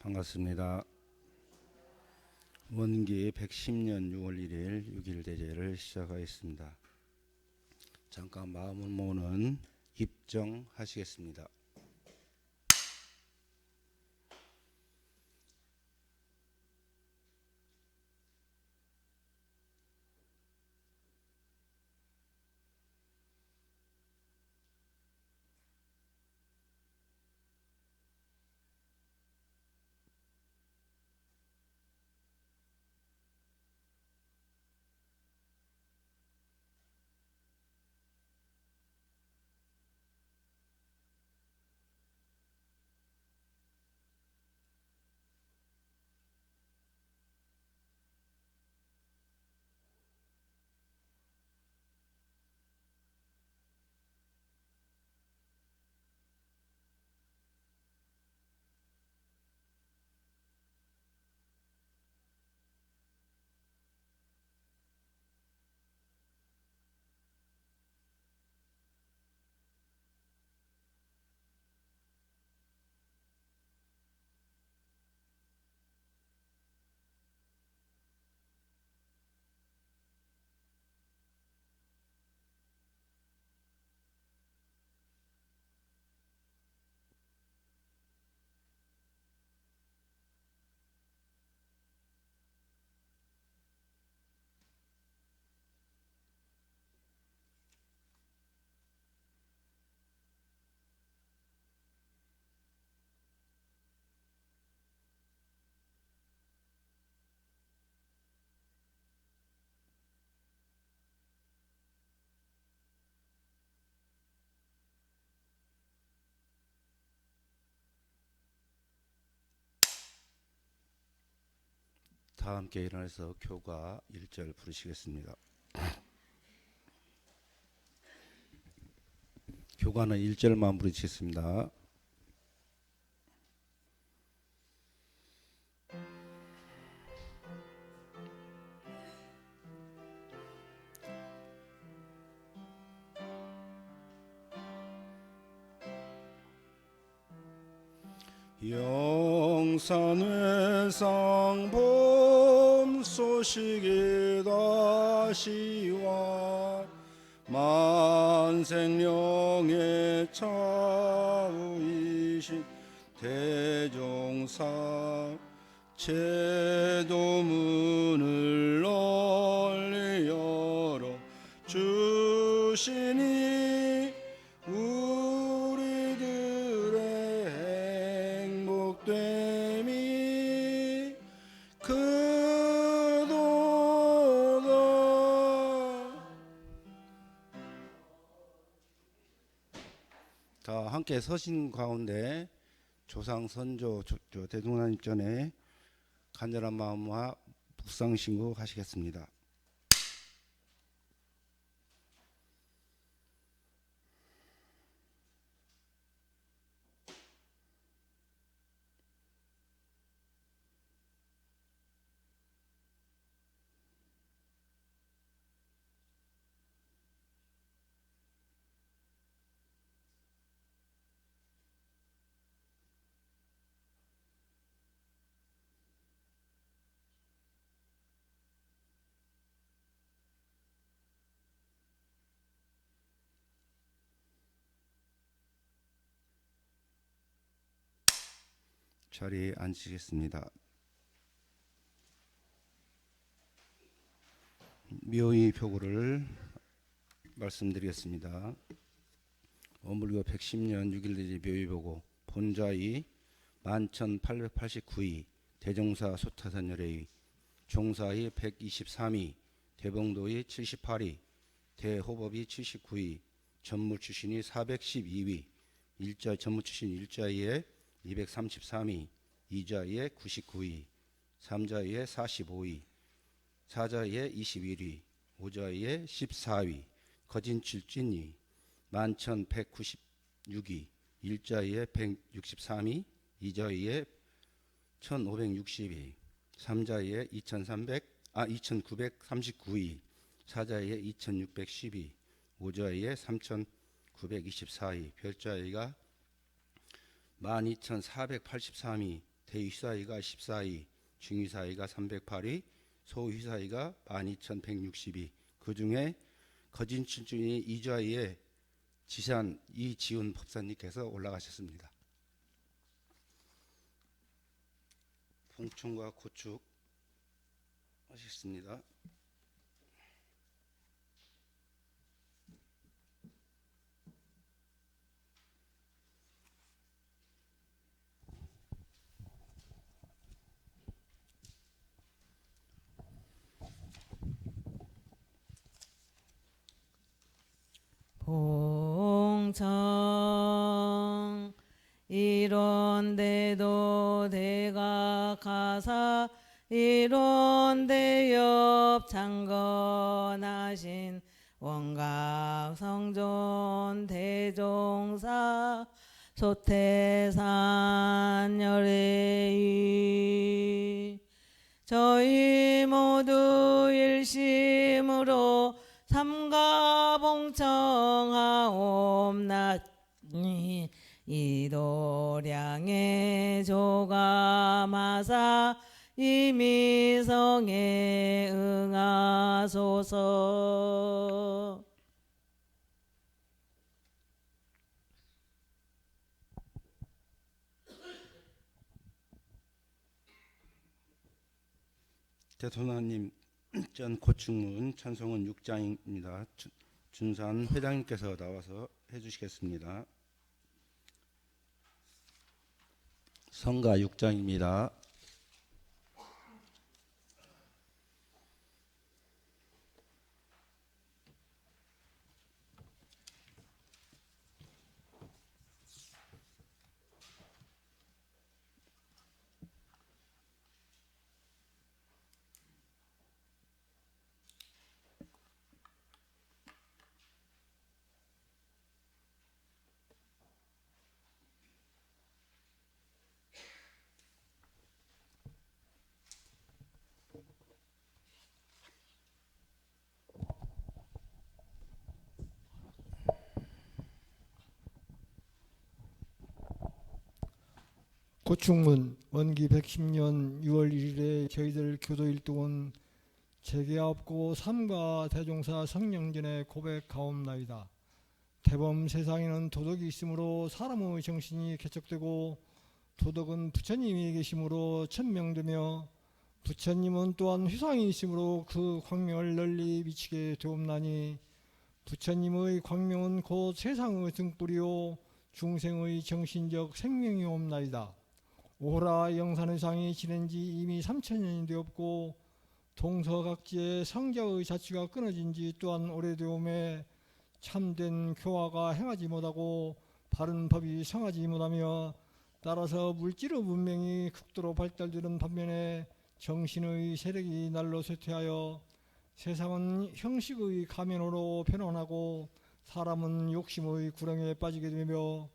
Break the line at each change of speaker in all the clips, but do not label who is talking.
반갑습니다. 원기 110년 6월 1일 6일 대제를 시작하겠습니다. 잠깐 마음을 모으는 입정하시겠습니다. 다 함께 일어나서 교가 1절 부르시겠습니다. 교가는 1절만 부르시겠습니다. 영산회상 봄 소식이 다시와 만생령의 차우이신 대종사 제도문을 널리 열어 주시니 우리들의 행복됨이 크도다. 다 함께 서신 가운데 조상 선조 대동난 전에 간절한 마음과 묵상 신고 하시겠습니다. 자리에 앉으시겠습니다. 묘의 표구를 말씀드리겠습니다. 원불교 110년 6일 대제 묘의 표구 본자의 11,889위, 대종사 수타선열의 종사의 123위, 대봉도의 78위, 대호법이 79위, 전무출신이 412위, 전무출신 일자의 233위, 이자의 99위, 삼자의 45위, 사자의 21위, 오자의 14위, 거진출진이 11,196위, 일자의 163위, 이자의 1,560위, 삼자의 2,939위, 사자의 2,610위, 오자의 3,924위, 별자의가 12,483위, 대휘사위가 14위, 중휘사위가 308위, 소휘사위가 12,162. 그중에 거진춘중이 이좌위에 지산 이지훈 법사님께서 올라가셨습니다. 봉충과 고축 하셨습니다.
봉청 이런데도 대각하사 이런데엽 창건하신 원각성존 대종사 소태산 열애이 저희 모두 일심으로 삼가봉청하옵나니 이도량의 조감하사 이미성에 응하소서.
대통령님 전 고충문 찬송은 6장입니다. 준산 회장님께서 나와서 해주시겠습니다. 성가 6장입니다.
고충문 원기 110년 6월 1일에 저희들 교도 1등은 재계하옵고 삼가 대종사 성령전에 고백하옵나이다. 대범 세상에는 도덕이 있으므로 사람의 정신이 개척되고 도덕은 부처님이 계심으로 천명되며 부처님은 또한 휘상이 있으므로 그 광명을 널리 미치게 되옵나니 부처님의 광명은 곧 세상의 등불이요 중생의 정신적 생명이옵나이다. 오호라 영산의상이 지낸 지 이미 3000년이 되었고 동서각지의 성자의 자취가 끊어진 지 또한 오래되오매 참된 교화가 행하지 못하고 바른 법이 성하지 못하며 따라서 물질의 문명이 극도로 발달되는 반면에 정신의 세력이 날로 쇠퇴하여 세상은 형식의 가면으로 변환하고 사람은 욕심의 구렁에 빠지게 되며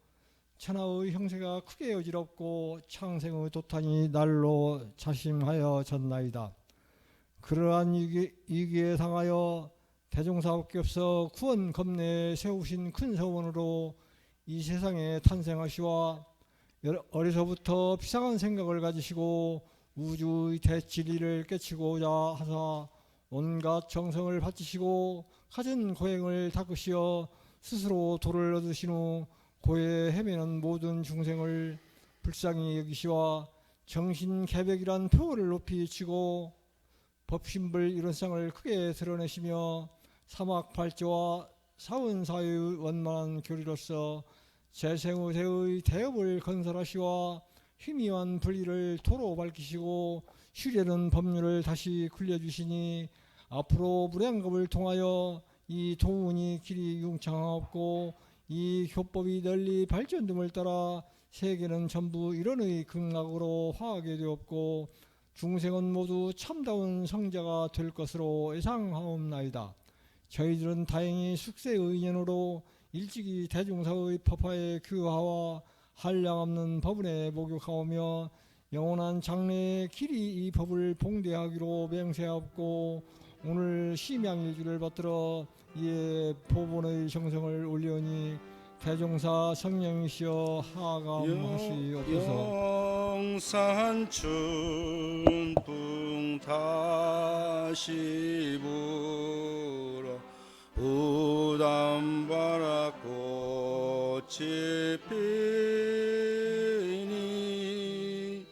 천하의 형세가 크게 어지럽고 창생의 도탄이 날로 자심하여졌나이다. 그러한 위기에 상하여 대종사업께서 구원 겁내에 세우신 큰 서원으로 이 세상에 탄생하시와 어려서부터 비상한 생각을 가지시고 우주의 대진리를 깨치고자 하사 온갖 정성을 바치시고 갖은 고행을 닦으시어 스스로 도를 얻으신 후 고에 헤매는 모든 중생을 불쌍히 여기시와 정신 개백이란 표어를 높이 치고 법신불 이론상을 크게 드러내시며 사막 발제와 사원사의 원만한 교리로서 재생후세의 대업을 건설하시와 희미한 불의를 도로 밝히시고 휴려는 법률을 다시 굴려주시니 앞으로 무량겁을 통하여 이 도운이 길이 융창하옵고 이 교법이 널리 발전됨을 따라 세계는 전부 일원의 극락으로 화하게 되었고 중생은 모두 참다운 성자가 될 것으로 예상하옵나이다. 저희들은 다행히 숙세의 인연으로 일찍이 대중사의 법화의 규화와 한량없는 법문에 목욕하오며 영원한 장래의 길이 이 법을 봉대하기로 맹세하옵고 오늘 심양일주를 받들어 이에 법원의 정성을 올리오니 대종사 성령이시여 하감하시옵소서.
춘풍 다시 불어 우담바라 꽃이 피니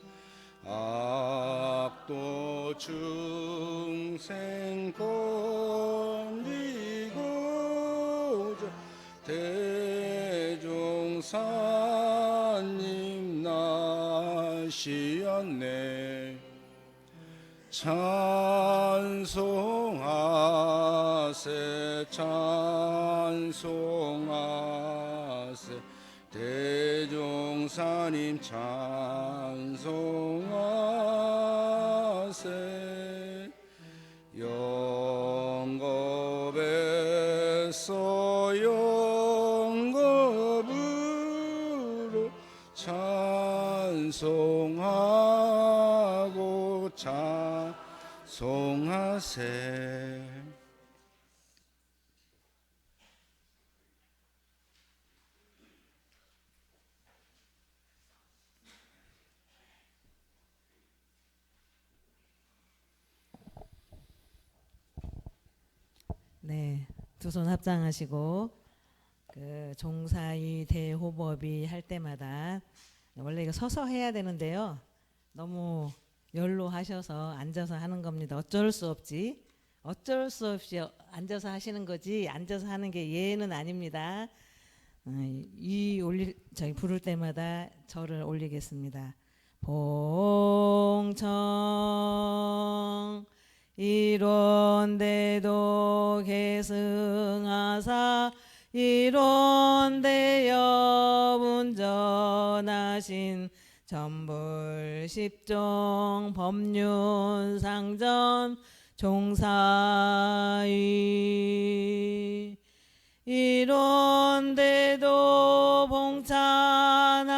악도 중생 건지고자 대종사님 나시었네. 찬송하세 찬송하세 대종사님 찬송하세. 영겁에서 영겁으로 찬송하고 찬송하세.
네, 두 손 합장하시고 그 종사의 대호법이 할 때마다 원래 이거 서서 해야 되는데요. 너무 연로하셔서 앉아서 하는 겁니다. 어쩔 수 없지. 어쩔 수 없이 앉아서 하시는 거지. 앉아서 하는 게 예는 아닙니다. 저희 부를 때마다 절을 올리겠습니다. 봉청 이런데도 계승하사 이런데여 운전하신 전불십종 법륜상전 종사의 이런데도 봉찬하고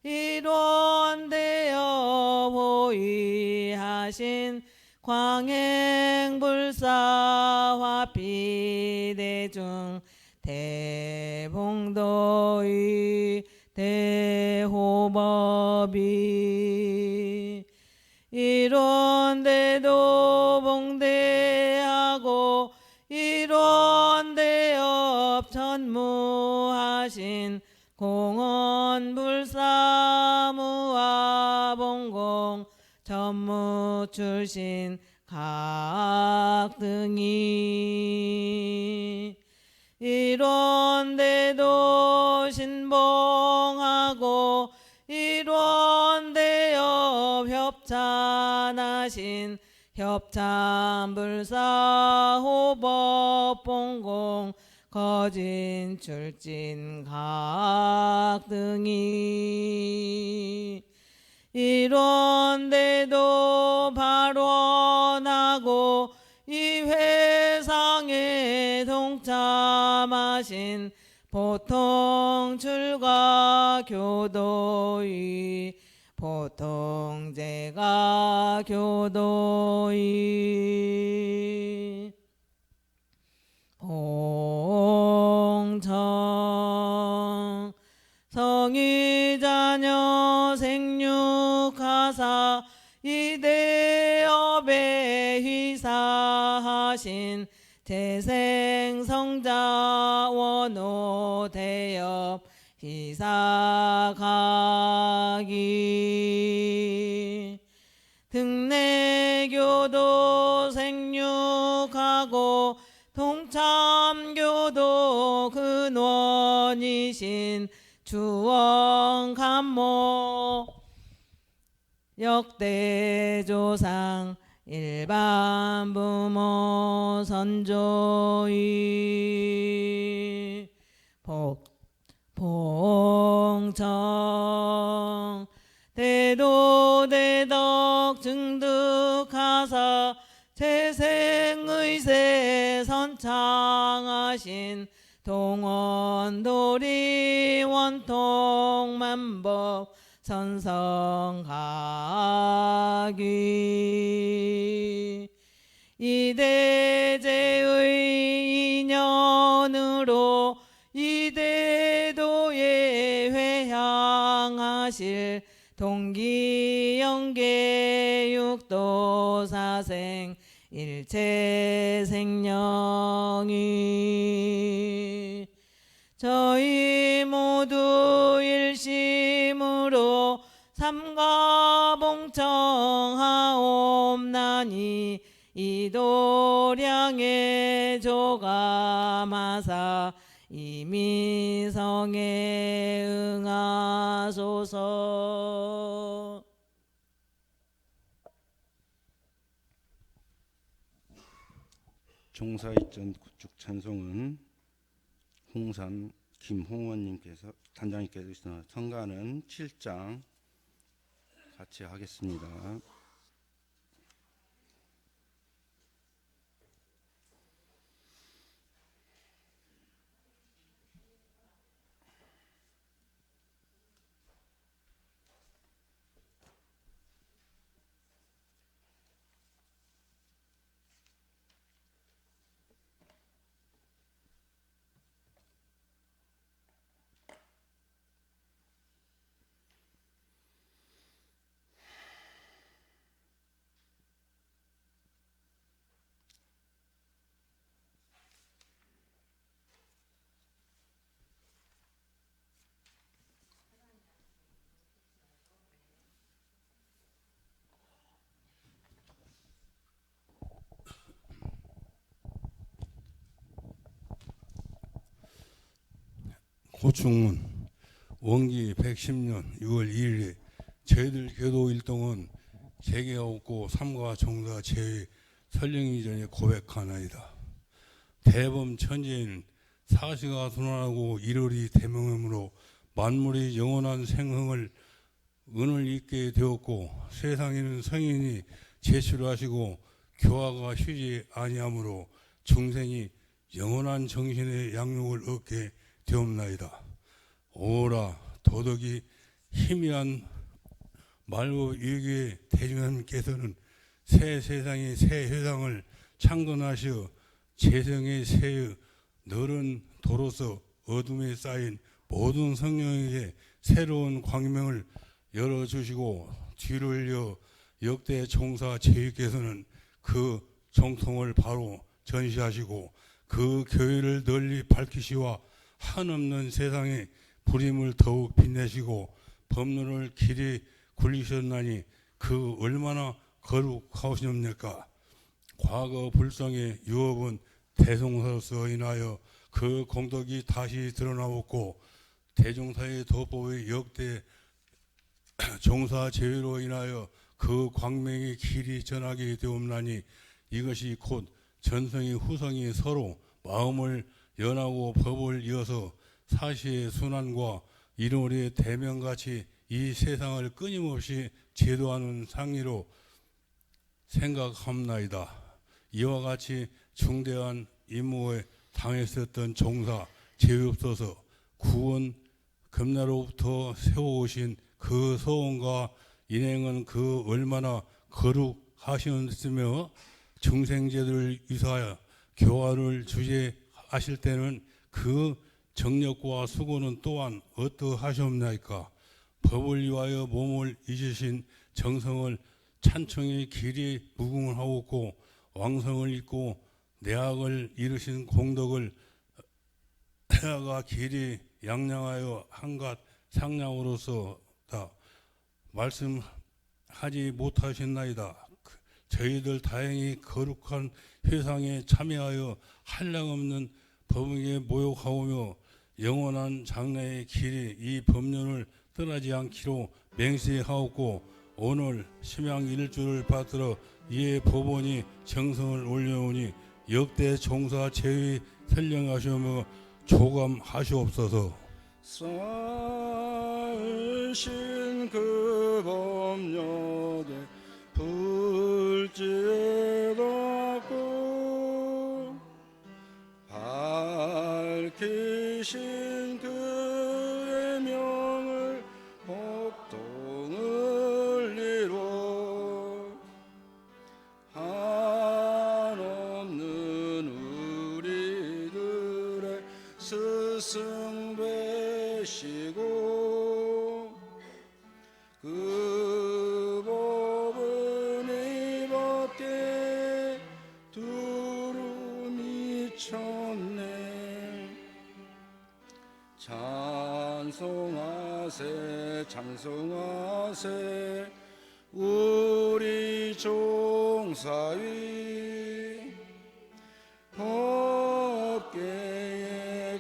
이런데여 보이하신 광행불사화피대중 대봉도의 대호법이 이런데도 봉대하고 이런데여 천무하신 공원불사무화봉공 전무 출신 각등이 이런데도 신봉하고 이런데여 협찬하신 협찬불사호법봉공 거진 출진 각등이 이런데도 발언하고 이 회상에 동참하신 보통 출가 교도의 보통제가 교도의 봉청 성의자녀 생육하사 이대업에 휘사하신 재생성자 원호대업 희사가기 등내교도 생육하고 동참교도 근원이신 주원감모 역대조상 일반부모 선조의 봉청 대도대덕 증득하사 재생의세 선창하신 동원도리 원통만법 선성가기 이대제의 인연으로 이대도에 회향하실 동기영계 육도사생 일체생령이 저희 모두 일심으로 삼가봉청하옵나니 이도량에 조감하사 이미성에 응하소서.
종사일전 구축 찬송은 홍산 김홍원님께서 단장님께서 주신 성가는 7장 같이 하겠습니다.
고충문 원기 110년 6월 2일에 저희들 교도 일동은 재개가 없고 삼가 종사 제의 설령 이전에 고백하나이다. 대범 천지에는 사시가 순환하고 일월이 대명함으로 만물이 영원한 생흥을 은을 잊게 되었고 세상에는 성인이 제출하시고 교화가 쉬지 아니하므로 중생이 영원한 정신의 양육을 얻게 되옵나이다. 오라 도덕이 희미한 말고 유교의 대중님께서는 새 세상의 새 회상을 창건하시어 재성의 새의 너른 도로서 어둠에 쌓인 모든 성령에게 새로운 광명을 열어주시고 뒤를 이어 역대 종사 제위께서는 그 정통을 바로 전시하시고 그 교회를 널리 밝히시와 한없는 세상의 불임을 더욱 빛내시고 법률을 길이 굴리셨나니 그 얼마나 거룩하시옵니까. 과거 불성의 유업은 대종사로서 인하여 그 공덕이 다시 드러나었고 대종사의 도법의 역대 종사 제외로 인하여 그 광명이 길이 전하게 되옵나니 이것이 곧 전성의 후성이 서로 마음을 연하고 법을 이어서 사시의 순환과 일월의 대명같이 이 세상을 끊임없이 제도하는 상의로 생각합나이다. 이와 같이 중대한 임무에 당했었던 종사 제없어서 구원 금나로부터 세워오신 그 서원과 인행은 그 얼마나 거룩하셨으며 중생제들을 위하여 교화를 주재하실 때는 그 정력과 수고는 또한 어떠하셨나이까. 법을 위하여 몸을 잊으신 정성을 찬청의 길이 무궁하옵고 왕성을 잇고 내악을 이루신 공덕을 해아가 길이 양양하여 한갓 상냥으로서다 말씀하지 못하셨나이다. 저희들 다행히 거룩한 회상에 참여하여 한량없는 법에게 모욕하오며 영원한 장래의 길이 이 법륜을 떠나지 않기로 맹세하옵고 오늘 심양 일주를 받들어 이에 법원이 정성을 올려오니 역대 종사 제의 설령하시며 조감하시옵소서.
살신 그 법령에 불지라고 밝히신 그의 명을 복동을 이뤄 한없는 우리들의 스승 되시고 그 찬송하세 찬송하세 우리 종사위 법계의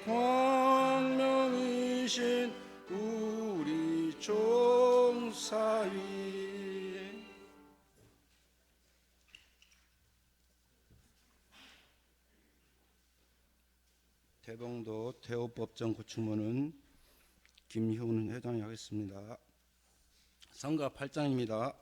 광명이신 우리 종사위.
대봉도 대호법정 구축문은 김효은 회장이 하겠습니다. 성가 8장입니다.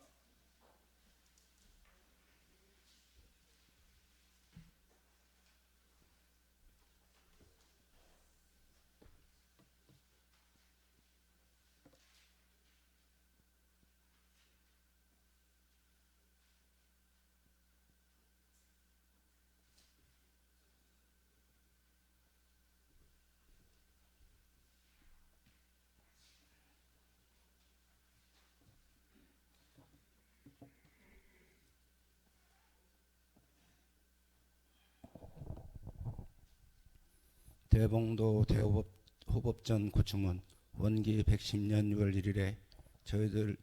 대봉도 대호법전 구축문 원기 110년 6월 1일에 저희들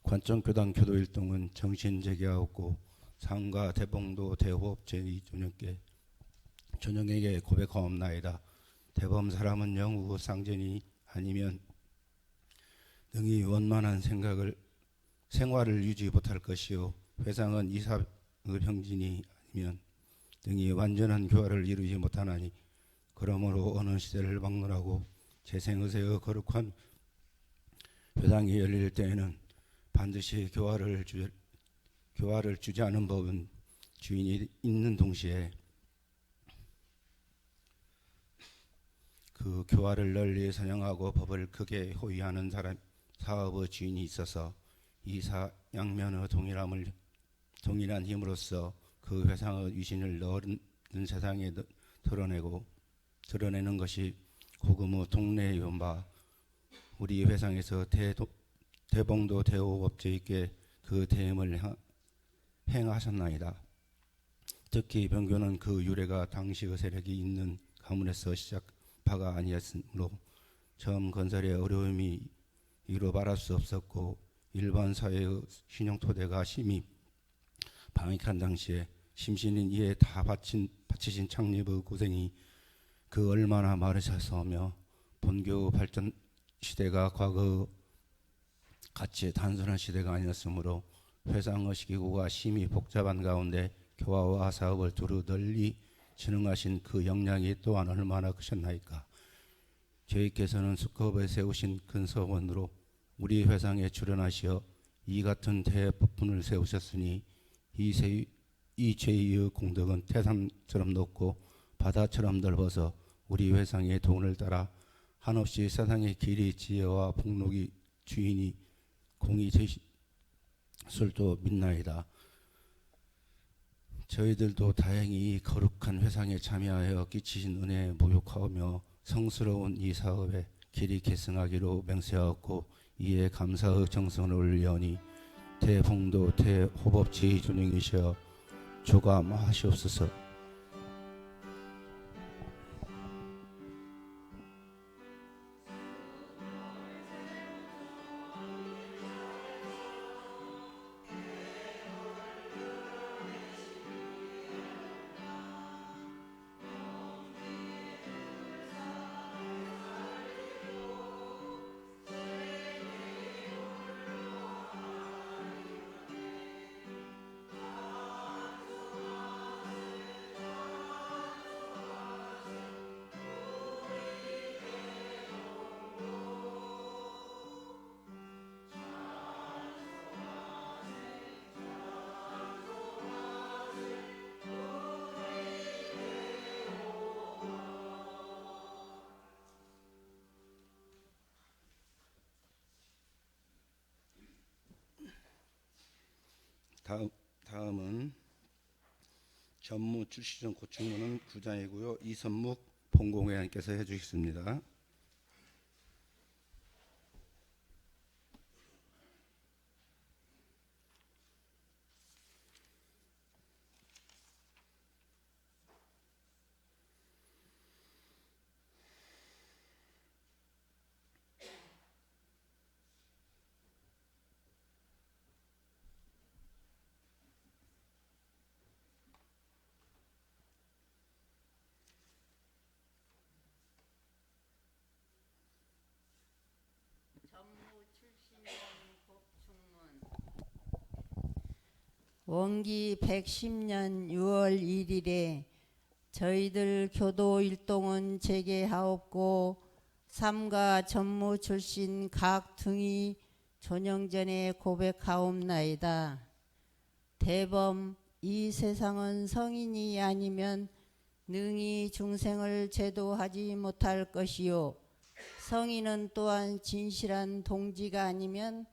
관정교당 교도일동은 정신재개하였고 상가 대봉도 대호법 제2전영에게 고백하옵나이다. 대범 사람은 영우 쌍전이 아니면 능히 원만한 생활을 유지 못할 것이요 회상은 이사의 형진이 아니면 등이 완전한 교화를 이루지 못하나니 그러므로 어느 시대를 막론하고 재생의세의 거룩한 회당이 열릴 때에는 반드시 교화를 주지 않은 법은 주인이 있는 동시에 그 교화를 널리 선양하고 법을 크게 호위하는 사업의 주인이 있어서 이사 양면의 동일한 힘으로써 그 회상의 위신을 넓은 세상에 드러내는 것이 고금의 통례의 바 우리 회상에서 대봉도 대호법제에게 그 대임을 행하셨나이다. 특히 변교는 그 유래가 당시의 세력이 있는 가문에서 시작바가 아니었으므로 처음 건설의 어려움이 이루 말할 수 없었고 일반 사회의 신용토대가 심히 방익한 당시에 심신인 이에 다 바치신 창립의 고생이 그 얼마나 마르셨으며 본교 발전 시대가 과거 같이 단순한 시대가 아니었으므로 회상의 시기구가 심히 복잡한 가운데 교화와 사업을 두루 널리 진흥하신 그 역량이 또한 얼마나 크셨나이까. 저희께서는 수컵에 세우신 큰 서원으로 우리 회상에 출연하시어 이 같은 대법분을 세우셨으니 이 제2의 공덕은 태산처럼 높고 바다처럼 넓어서 우리 회상의 도운을 따라 한없이 세상의 길이 지혜와 복록이 주인이 공이 되실도 믿나이다. 저희들도 다행히 이 거룩한 회상에 참여하여 끼치신 은혜에 모욕하오며 성스러운 이 사업에 길이 계승하기로 맹세하였고 이에 감사의 정성을 올리오니 대봉도 대호법 제2전영이시여 조감하시옵소서. 다음은 전무 출시전 고충문은 9장이고요. 이선묵 본공회장께서 해주시겠습니다.
원기 110년 6월 1일에 저희들 교도 일동은 재개하옵고 삼가 전무 출신 각 등이 존영전에 고백하옵나이다. 대범 이 세상은 성인이 아니면 능히 중생을 제도하지 못할 것이요 성인은 또한 진실한 동지가 아니면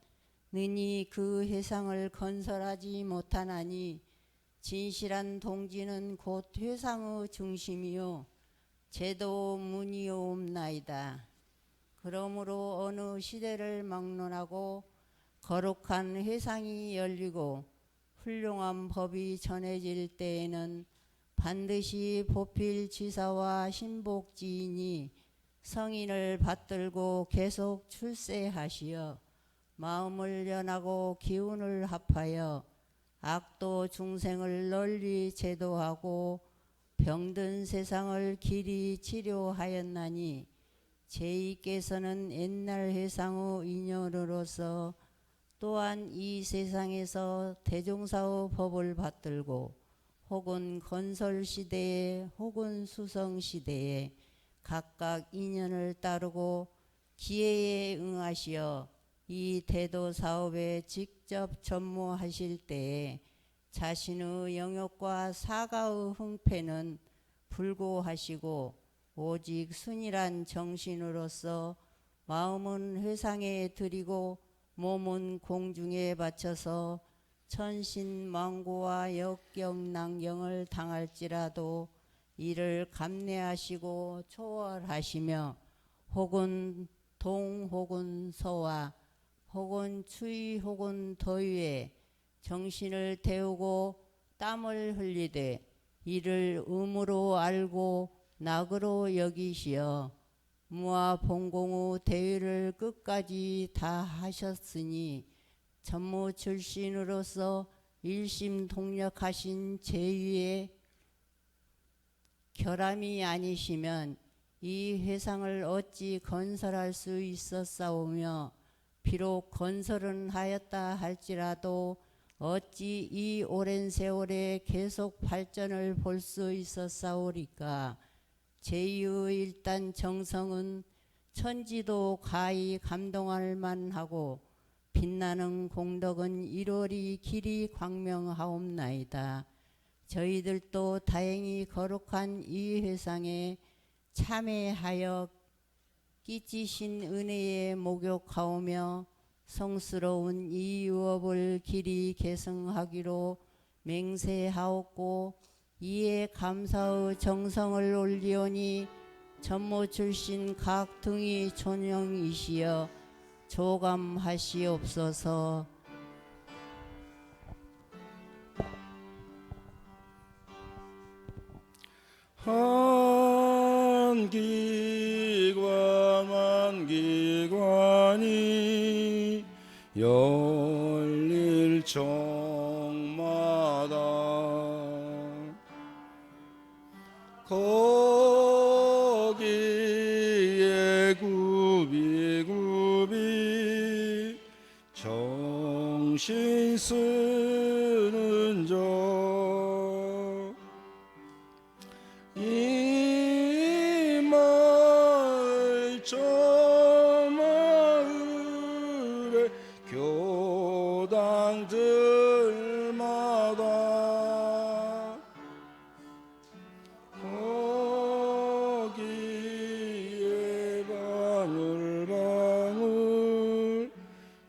능히 그 회상을 건설하지 못하나니 진실한 동지는 곧 회상의 중심이요 제도 문이옵나이다. 그러므로 어느 시대를 막론하고 거룩한 회상이 열리고 훌륭한 법이 전해질 때에는 반드시 보필 지사와 신복지인이 성인을 받들고 계속 출세하시어 마음을 연하고 기운을 합하여 악도 중생을 널리 제도하고 병든 세상을 길이 치료하였나니 제2께서는 옛날 회상의 인연으로서 또한 이 세상에서 대종사의 법을 받들고 혹은 건설시대에 혹은 수성시대에 각각 인연을 따르고 기회에 응하시어 이 대도 사업에 직접 전무하실 때에 자신의 영역과 사가의 흥패는 불고하시고 오직 순이란 정신으로서 마음은 회상에 드리고 몸은 공중에 바쳐서 천신망고와 역경난경을 당할지라도 이를 감내하시고 초월하시며 혹은 동 혹은 서와 혹은 추위 혹은 더위에 정신을 태우고 땀을 흘리되 이를 음으로 알고 낙으로 여기시어 무아봉공의 대위를 끝까지 다 하셨으니 전무 출신으로서 일심동력하신 제위의 결함이 아니시면 이 회상을 어찌 건설할 수 있었사오며 비록 건설은 하였다 할지라도 어찌 이 오랜 세월에 계속 발전을 볼 수 있었사오리까. 제위의 일단 정성은 천지도 가히 감동할 만하고 빛나는 공덕은 이로리 길이 광명하옵나이다. 저희들도 다행히 거룩한 이 회상에 참회하여 끼치신 은혜에 목욕하오며 성스러운 이 유업을 길이 계승하기로 맹세하옵고 이에 감사의 정성을 올리오니 전무 출신 각 등이 존영이시여 조감하시옵소서.
한기관이 열릴 적마다 거기에 굽이굽이 정신 쓰는 적 이 마을 저 마을의 교당들마다 거기에 방울방울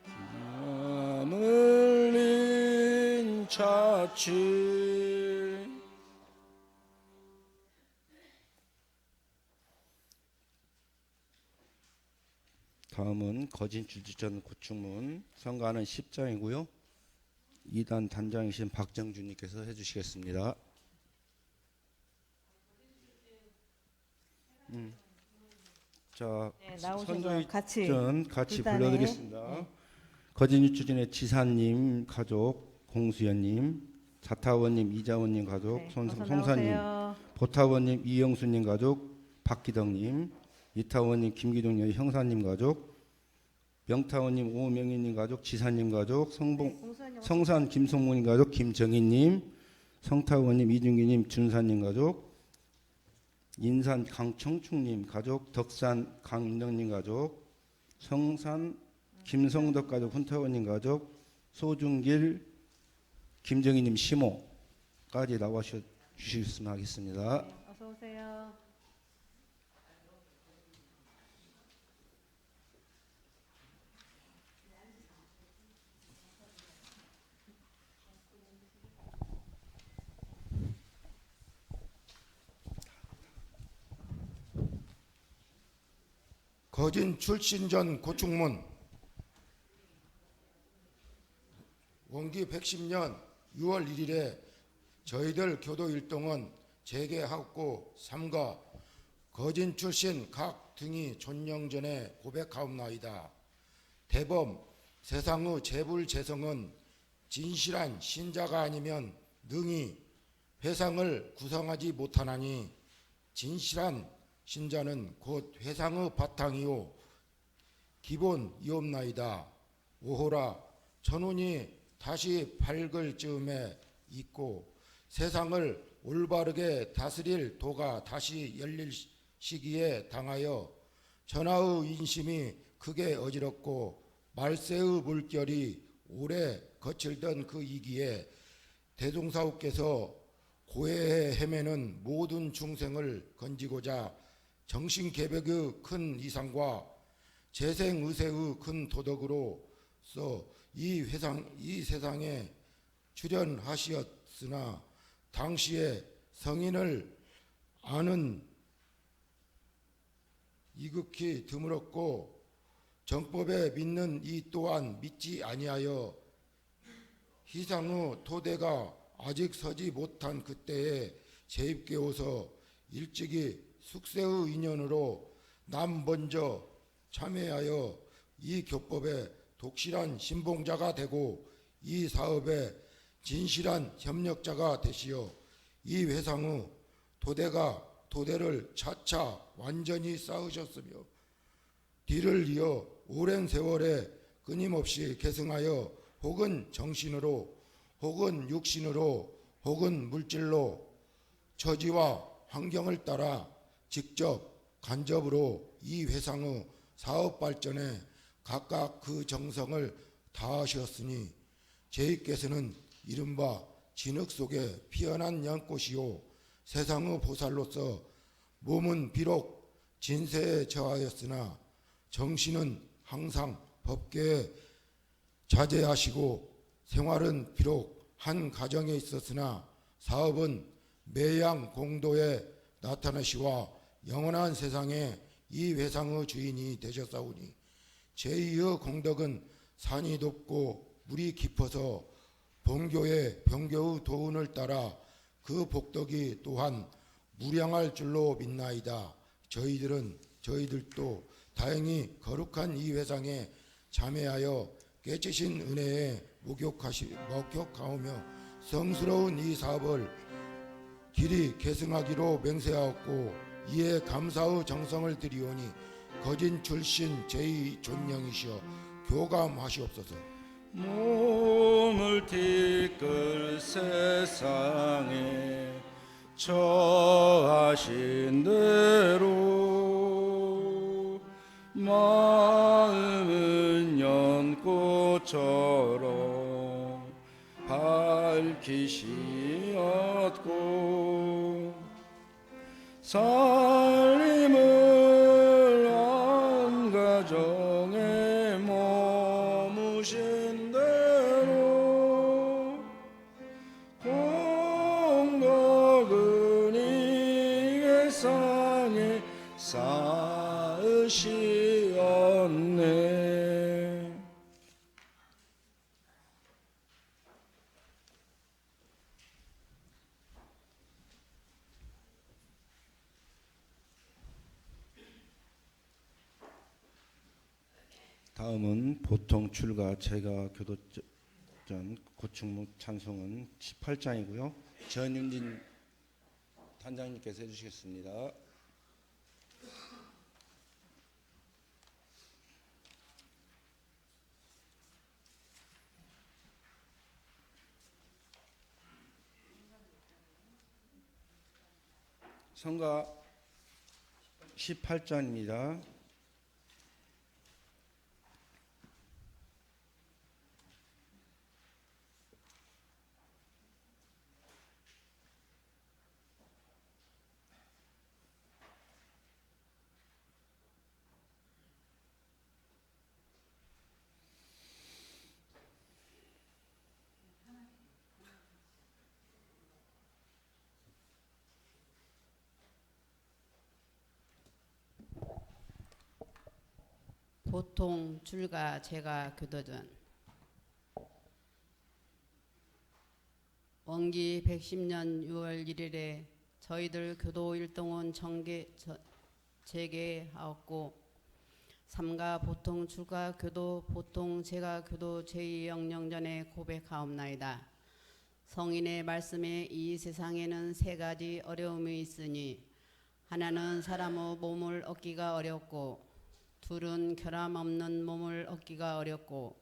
땀 흘린 자취 다음은 거진주지전 구축문 성가는 10장이고요. 2단 단장이신 박정준님께서 해주시겠습니다. 자,
네, 나오셔서
선조일전 같이
두 단에,
불러드리겠습니다. 거진주진의 지사님 가족 공수연님, 자타원님 이자원님 가족
네, 어서
송사님,
나오세요.
보타원님 이영수님 가족 박기덕님, 이타원님 김기동님 형사님 가족, 명타원님, 오명희님 가족, 지사님 가족,
공수원님
성산 김성문님 가족, 김정희님, 성타원님, 이준기님, 준사님 가족, 인산 강청충님 가족, 덕산 강인덕님 가족, 성산 김성덕 가족, 훈타원님 가족, 소중길 김정희님 시모까지 나와 주셨으면 하겠습니다.
어서 오세요.
거진 출신 전 고충문 원기 110년 6월 1일에 저희들 교도 일동은 재개하고 삼가 거진 출신 각 등이 존영전에 고백하옵나이다. 대범 세상의 재불재성은 진실한 신자가 아니면 능히 회상을 구성하지 못하나니 진실한 신자는 곧 회상의 바탕이요 기본이옵나이다. 오호라 천운이 다시 밝을 즈음에 있고 세상을 올바르게 다스릴 도가 다시 열릴 시기에 당하여 전하의 인심이 크게 어지럽고 말세의 물결이 오래 거칠던 그 이기에 대종사후께서 고해에 헤매는 모든 중생을 건지고자 정신개벽의 큰 이상과 재생의세의 큰 도덕으로서 이 세상에 출현하시었으나 당시에 성인을 아는 이극히 드물었고 정법에 믿는 이 또한 믿지 아니하여 희상의 토대가 아직 서지 못한 그때에 재입되어서 일찍이 숙세의 인연으로 남 먼저 참여하여 이 교법에 독실한 신봉자가 되고 이 사업에 진실한 협력자가 되시어 이 회상의 토대를 차차 완전히 쌓으셨으며 뒤를 이어 오랜 세월에 끊임없이 계승하여 혹은 정신으로 혹은 육신으로 혹은 물질로 처지와 환경을 따라 직접 간접으로 이 회상의 사업 발전에 각각 그 정성을 다하셨으니 제이께서는 이른바 진흙 속에 피어난 연꽃이요 세상의 보살로서 몸은 비록 진세에 처하였으나 정신은 항상 법계에 자제하시고 생활은 비록 한 가정에 있었으나 사업은 매양 공도에 나타나시와 영원한 세상에 이 회상의 주인이 되셨사오니 제2의 공덕은 산이 높고 물이 깊어서 본교의 병교의 도운을 따라 그 복덕이 또한 무량할 줄로 믿나이다. 저희들도 다행히 거룩한 이 회상에 참여하여 깨치신 은혜에 목격하오며 성스러운 이 사업을 길이 계승하기로 맹세하였고 이에 감사의 정성을 드리오니 거진 출신 제2 존령이시여 교감하시옵소서.
몸을 티끌 세상에 처하신 대로 마음은 연꽃처럼 밝히시었고 살림을 한 가정에 머무신 대로 공덕은 이 세상에 쌓으시었네. 다음은 보통 출가 제가 교도전 고충문 찬송은 18장이고요. 전윤진 단장님께서 해주시겠습니다. 성가 18장입니다.
보통 줄과 제가 교도전 원기 110년 6월 1일에 저희들 교도 일동은 재개하였고 삼가 보통 줄과 교도 보통 제가 교도 제2영령전에 고백하옵나이다. 성인의 말씀에 이 세상에는 세 가지 어려움이 있으니 하나는 사람의 몸을 얻기가 어렵고 둘은 결함 없는 몸을 얻기가 어렵고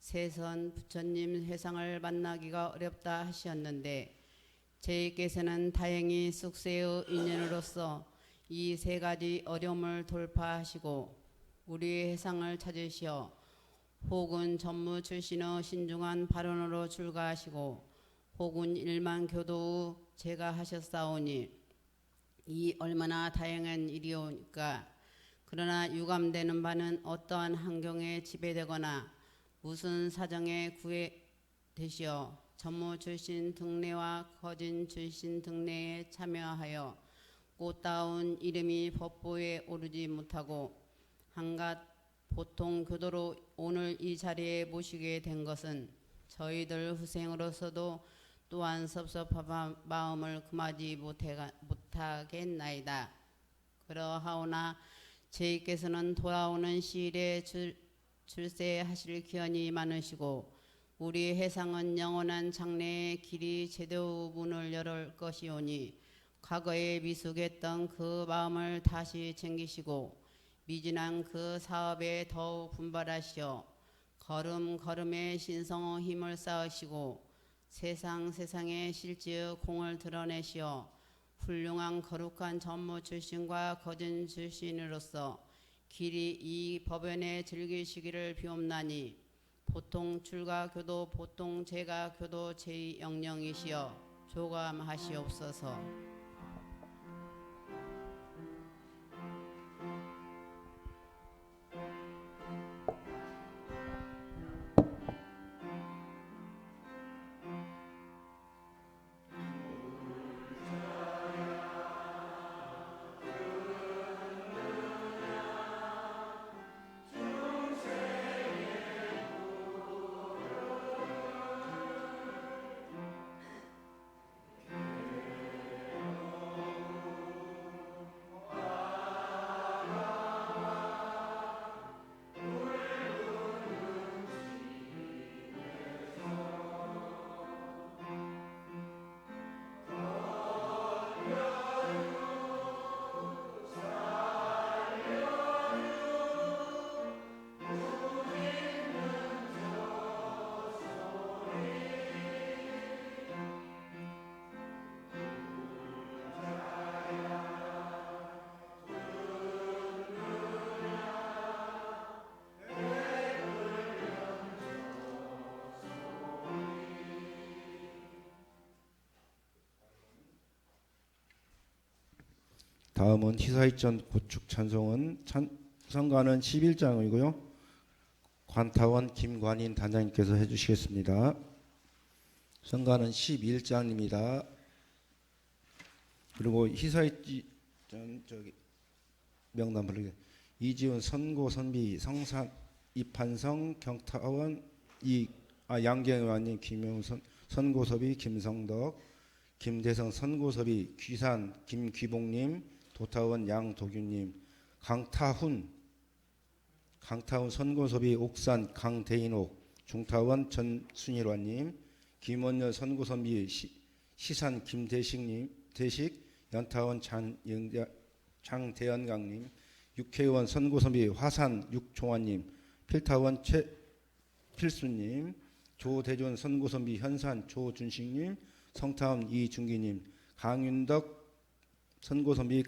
셋은 부처님 회상을 만나기가 어렵다 하셨는데 제께서는 다행히 숙세의 인연으로서 이 세 가지 어려움을 돌파하시고 우리의 회상을 찾으시어 혹은 전무 출신의 신중한 발언으로 출가하시고 혹은 일만 교도의 제가 하셨사오니 이 얼마나 다양한 일이오니까. 그러나 유감되는 바는 어떠한 환경에 지배되거나 무슨 사정에 구애되시어 전무 출신 등례와 거진 출신 등례에 참여하여 꽃다운 이름이 법보에 오르지 못하고 한갓 보통 교도로 오늘 이 자리에 모시게 된 것은 저희들 후생으로서도 또한 섭섭한 마음을 금하지 못하겠나이다. 그러하오나 제께서는 돌아오는 시일에 출세하실 기원이 많으시고 우리 회상은 영원한 장래의 길이 제대로 문을 열을 것이오니 과거에 미숙했던 그 마음을 다시 챙기시고 미진한 그 사업에 더욱 분발하시어 걸음걸음에 신성의 힘을 쌓으시고 세상에 실지의 공을 드러내시어 훌륭한 거룩한 전무 출신과 거진 출신으로서 길이 이 법연에 즐기시기를 비옵나니 보통 출가 교도 보통 제가 교도 제2영령이시여 조감하시옵소서.
다음은 희사이전 고축 찬송은 성가는 11장이고요. 관타원 김관인 단장님께서 해주시겠습니다. 성가는 11장입니다. 그리고 희사이전 명단 부르게 이지훈 선고 선비 성산 이판성 경타원 양경의원님 김용선 선고섭이 김성덕 김대성 선고섭이 귀산 김귀봉님 도타원 양도균님 강타훈 선고섭이 옥산 강대인옥 중타원 전순일환님 김원열 선고선비 시산 김대식님 대식 연타원 장대연강님 육회원 선고선비 화산 육종환님 필타원 최필수님 조대존 선고선비 현산 조준식님 성타원 이준기님 강윤덕 선고선비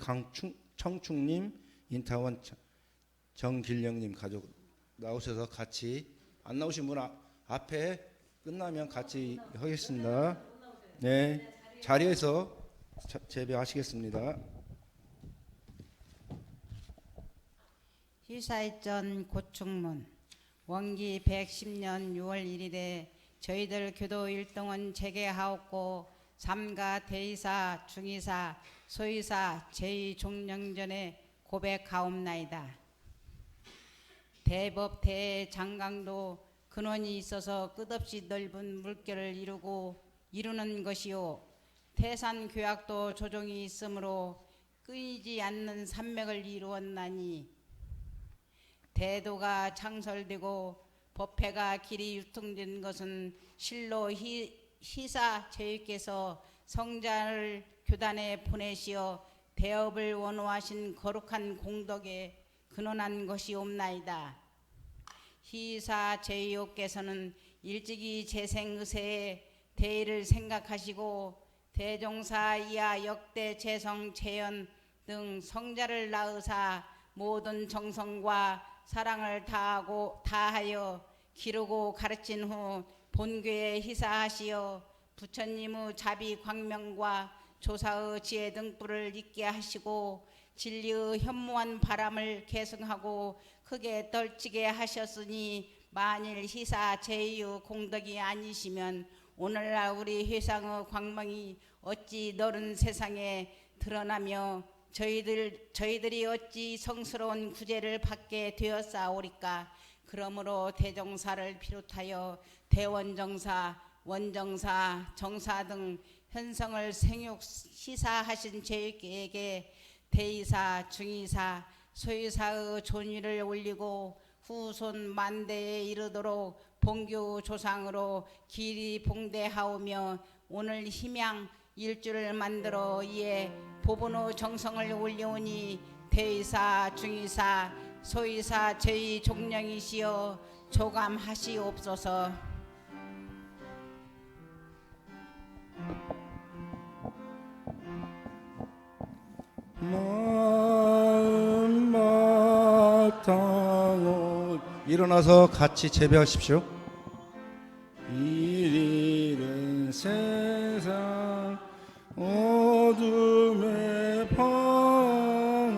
청충님, 인타원 정길령님 가족 나오셔서 같이, 안 나오신 분 앞에 끝나면 같이 하겠습니다. 네, 자리에서 재배하시겠습니다.
희사일전 고충문 원기 110년 6월 1일에 저희들 교도 일동은 재개하옵고 삼가 대이사 중이사 소이사 제2종령전에 고백하옵나이다. 대법 대장강도 근원이 있어서 끝없이 넓은 물결을 이루는 것이요, 태산교약도 조종이 있으므로 끊이지 않는 산맥을 이루었나니, 대도가 창설되고 법회가 길이 유통된 것은 실로 희사 제위께서 성자를 교단에 보내시어 대업을 원호하신 거룩한 공덕에 근원한 것이옵나이다. 희사 제위께서는 일찍이 재생의세에 대의를 생각하시고 대종사 이하 역대 재성 재현 등 성자를 낳으사 모든 정성과 사랑을 다하여 기르고 가르친 후 본교에 희사하시어 부처님의 자비 광명과 조사의 지혜 등불을 있게 하시고 진리의 현무한 바람을 계승하고 크게 떨치게 하셨으니, 만일 희사 제의 공덕이 아니시면 오늘날 우리 회상의 광명이 어찌 너른 세상에 드러나며 저희들이 어찌 성스러운 구제를 받게 되었사오리까. 그러므로 대종사를 비롯하여 대원정사, 원정사, 정사 등 현성을 생육 시사하신 제위에게 대이사, 중이사, 소이사의 존위를 올리고 후손 만대에 이르도록 본교 조상으로 길이 봉대하오며, 오늘 희망 일주를 만들어 이에 법원의 정성을 올려오니 대이사, 중이사, 소이사 제의 종령이시여 조감하시옵소서.
마음마땅 일어나서 같이 재배하십시오. 이리는 세상 어둠에 방황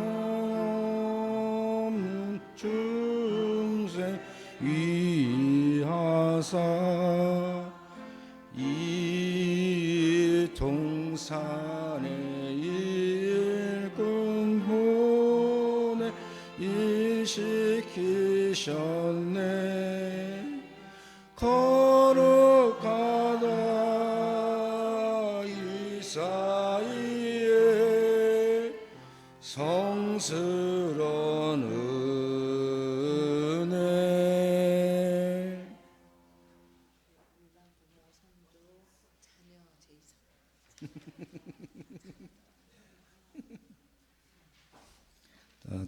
중생 위하사 이 동산에 일꾼 보내 일시키셨네. 거룩하다 이 사이에 성스러운 은혜.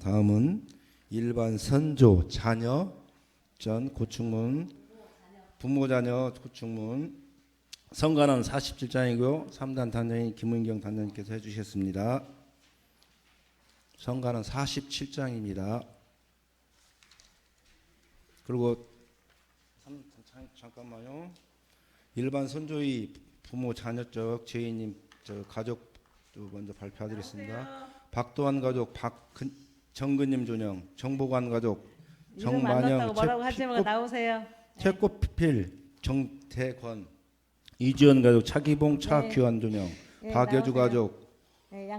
다음은 일반 선조 자녀 전 고충문 부모 자녀 고충문 성가는 47장이고요. 3단 단장인 김은경 단장님께서 해주셨습니다. 성가는 47장입니다. 그리고 잠깐만요. 일반 선조의 부모 자녀적 죄인님 가족도 먼저 발표하드리겠습니다. 박도환 가족 정근님 존영, 정보관 가족 정만영,
뭐라고 하지 말고 나오세요.
최꽃필 정태권, 이지연 가족 차기봉 차규환 존영, 박여주 가족
네,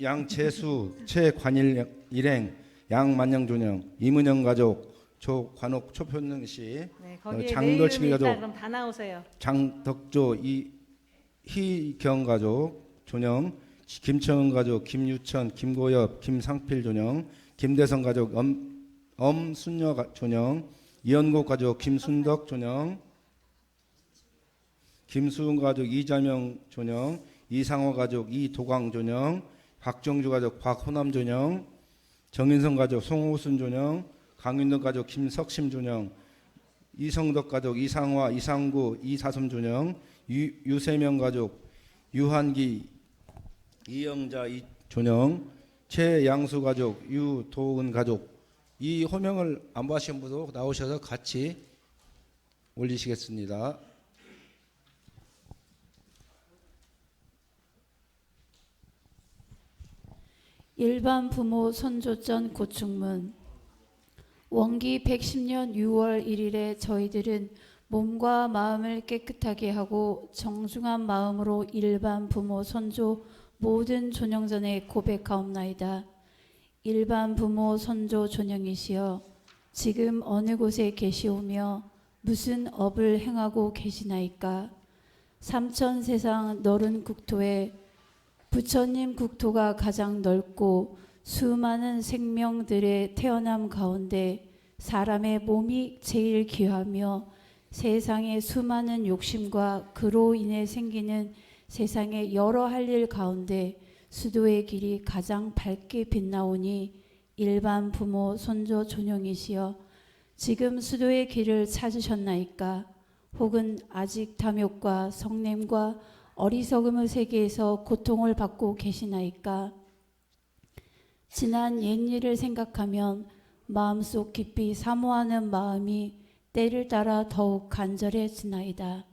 양채수 최관일 일행 양만영 존영, 이문영 가족 조관옥 초표능 씨,
네, 거기에
장덕칠 가족
그럼 다 나오세요.
장덕조 희경 가족 존영, 김청은 가족 김유천, 김고엽, 김상필 존영, 김대성 가족 엄순여 존영, 이연국 가족 김순덕 존영, 김수은 가족 이자명 존영, 이상호 가족 이도광 존영, 박정주 가족 박호남 존영, 정인성 가족 송호순 존영, 강윤덕 가족 김석심 존영, 이성덕 가족 이상화, 이상구, 이사섬 존영, 유세명 가족 유한기, 이영자 이존영 최양수 가족 유도은 가족 이 호명을 안보하신 분도 나오셔서 같이 올리시겠습니다.
일반 부모 선조전 고충문. 원기 110년 6월 1일에 저희들은 몸과 마음을 깨끗하게 하고 정중한 마음으로 일반 부모 선조 모든 존영전에 고백하옵나이다. 일반 부모 선조 존영이시여 지금 어느 곳에 계시오며 무슨 업을 행하고 계시나이까. 삼천세상 너른 국토에 부처님 국토가 가장 넓고 수많은 생명들의 태어남 가운데 사람의 몸이 제일 귀하며 세상의 수많은 욕심과 그로 인해 생기는 세상의 여러 할 일 가운데 수도의 길이 가장 밝게 빛나오니 일반 부모 선조 존영이시여 지금 수도의 길을 찾으셨나이까. 혹은 아직 탐욕과 성냄과 어리석음의 세계에서 고통을 받고 계시나이까. 지난 옛일을 생각하면 마음속 깊이 사모하는 마음이 때를 따라 더욱 간절해지나이다.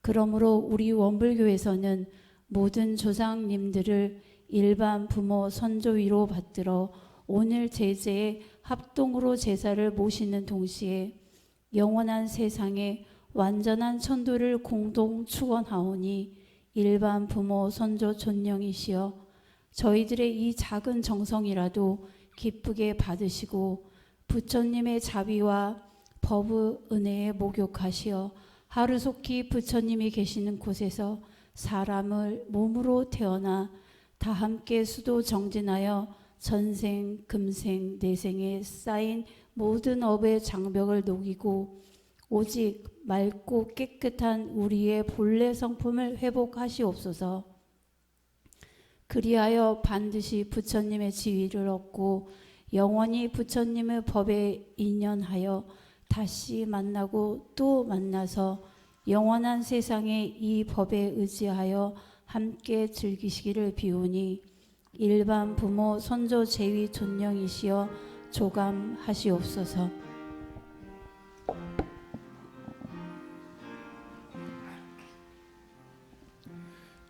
그러므로 우리 원불교에서는 모든 조상님들을 일반 부모 선조 위로 받들어 오늘 제제에 합동으로 제사를 모시는 동시에 영원한 세상에 완전한 천도를 공동 축원하오니 일반 부모 선조 존영이시여 저희들의 이 작은 정성이라도 기쁘게 받으시고 부처님의 자비와 법의 은혜에 목욕하시어 하루속히 부처님이 계시는 곳에서 사람을 몸으로 태어나 다 함께 수도 정진하여 전생 금생 내생에 쌓인 모든 업의 장벽을 녹이고 오직 맑고 깨끗한 우리의 본래 성품을 회복하시옵소서. 그리하여 반드시 부처님의 지위를 얻고 영원히 부처님의 법에 인연하여 다시 만나고 또 만나서 영원한 세상에 이 법에 의지하여 함께 즐기시기를 비우니 일반 부모 선조 제위 존영이시여 조감하시옵소서.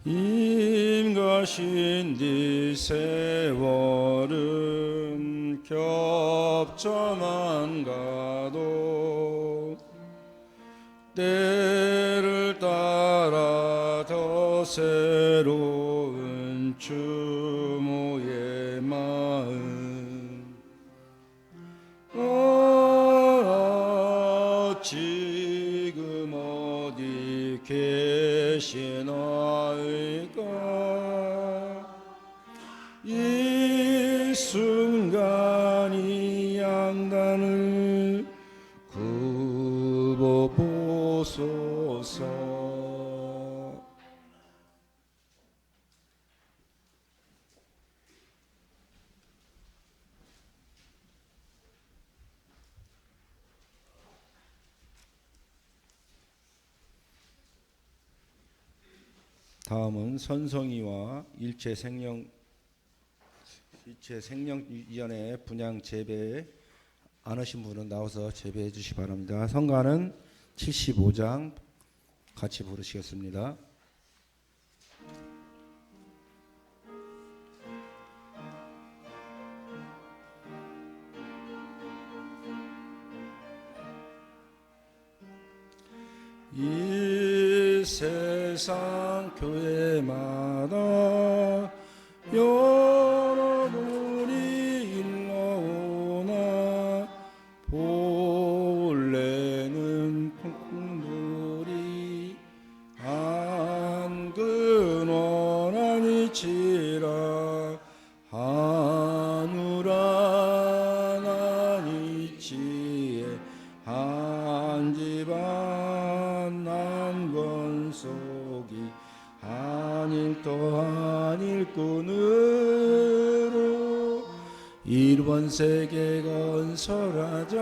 임가신 네 세월은 겹쳐만 가도 때를 따라 더 새로운 추모의 마음 지금 어디 계시나이까. 이 순간이 양단을 굽어보소서. 다음은 선성이와 일체 생명 이전에 분양 재배 안 하신 분은 나와서 재배해 주시기 바랍니다. 성가는 75장 같이 부르시겠습니다. 이 세상 교회마다 여러분이 일러오나 본래는 풍물이 한 근원 아니치라 하늘 아니치에 한 집안 난건 속이 한일 또 한일 꾼으로 일본 세계 건설하자.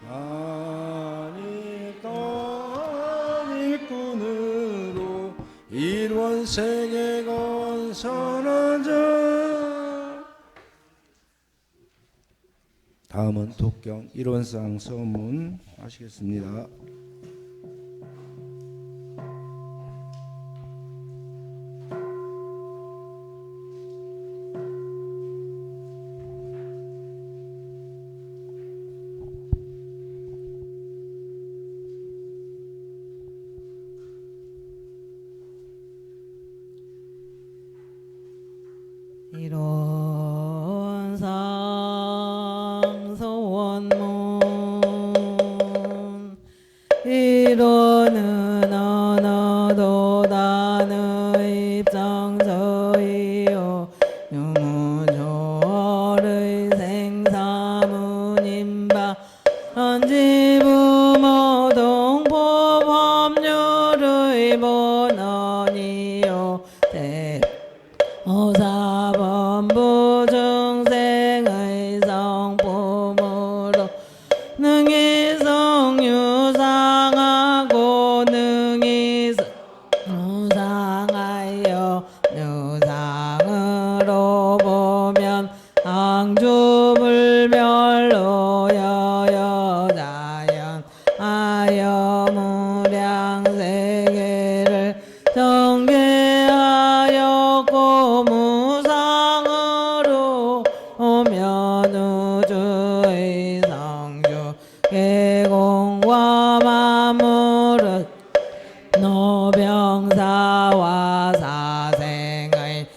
한일 또 한일 꾼으로 일본 세계 다음은 독경 일원상 서문 하시겠습니다.
일원상 소원문 이로는 언어도 단의 입장서이요 유무조의 생사문임바 언지부모 동포법률의 본원이요 오사본부 중생의 성품으로 능히 성유상하고 능히 유상하여 유상으로 보면 앙주불멸로 여여자연 아여 무량세계를 정계하였고 무상으로 오면 우주의 성주 개공과 만물은 노병사와 사생의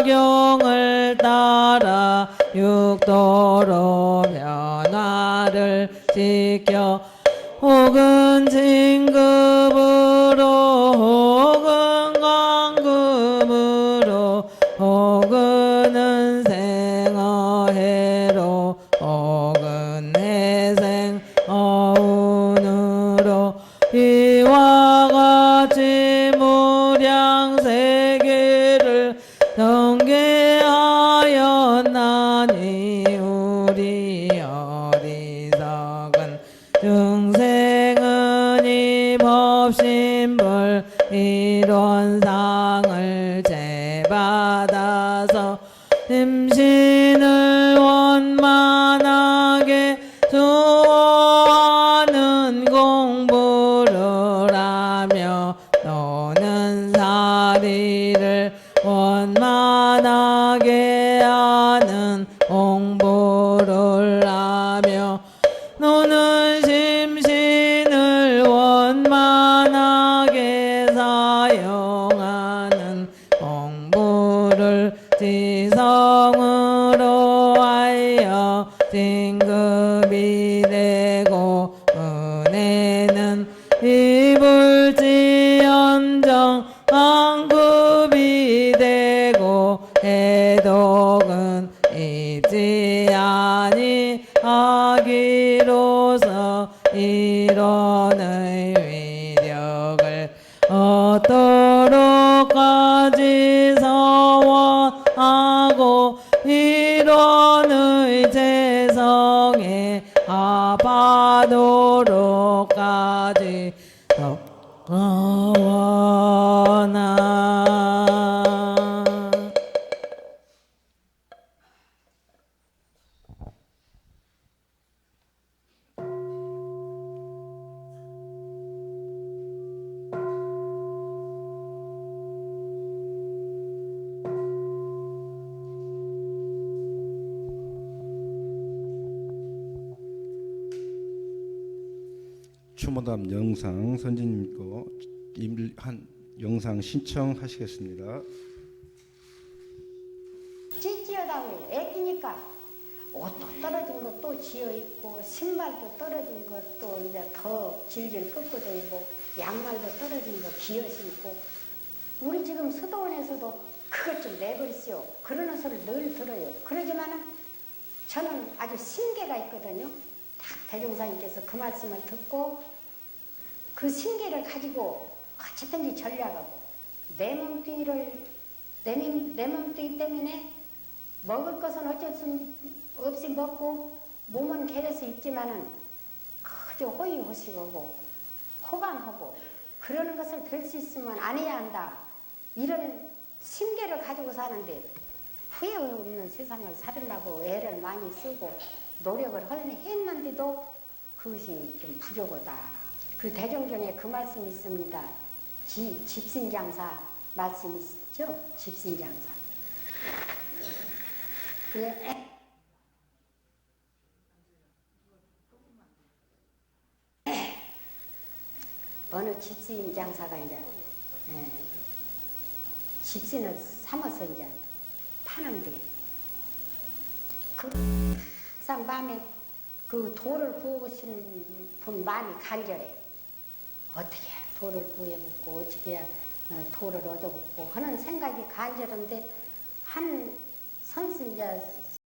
심신작용을 따라 육도로 변화를 지켜 혹은 진급으로 혹은 강급으로 혹은 은생어해로 혹은 해생어운으로 이와 같이 무량세계를 전개하였나니 우리 어리석은 중생은 이 법신불 일원상을 제받아서 임신을 원만하게 수호하는 공부를 하며 노는 사리를 원만하게 하는 공부를 하며 노는 심신을 원만하게 사용하는 공부를 지성으로 하여 진급이 되고 은혜는 이불지연정 안급이 되고 해독은 잊지 아니하기로서 이론의 위력을 얻도록까지 서원하고 이론의 재성에 합하도록까지 서원하.
추모담 영상 선진님 거 한 영상 신청하시겠습니다.
찌찌하다고 애기니까 옷도 떨어진 것도 지어 입고 신발도 떨어진 것도 이제 더 질질 끄고 다니고 양말도 떨어진 거 기어 신고 우리 지금 수도원에서도 그것 좀 내버리시오 그러는 소리를 늘 들어요. 그러지만은 저는 아주 신계가 있거든요. 딱 대종사님께서 그 말씀을 듣고 그 신계를 가지고 어찌든지 전략하고 내 몸뚱이 때문에 먹을 것은 어쩔 수 없이 먹고 몸은 게려서 있지만은 그저 호의호식하고 호감하고 그러는 것을 될 수 있으면 안 해야 한다. 이런 신계를 가지고 사는데 후회 없는 세상을 살으려고 애를 많이 쓰고 노력을 했는데도 그것이 좀 부족하다. 그 대종경에 그 말씀이 있습니다. 집신장사 말씀이 있죠? 집신장사. 예. 어느 집신장사가 이제 집신을 삼아서 이제 파는데 항상 밤에 그 돌을 구우시는 분 마음이 간절해. 어떻게 해야 돌을 구해먹고 어떻게 해야 돌을 얻어먹고 하는 생각이 간절한데 한 선수 이제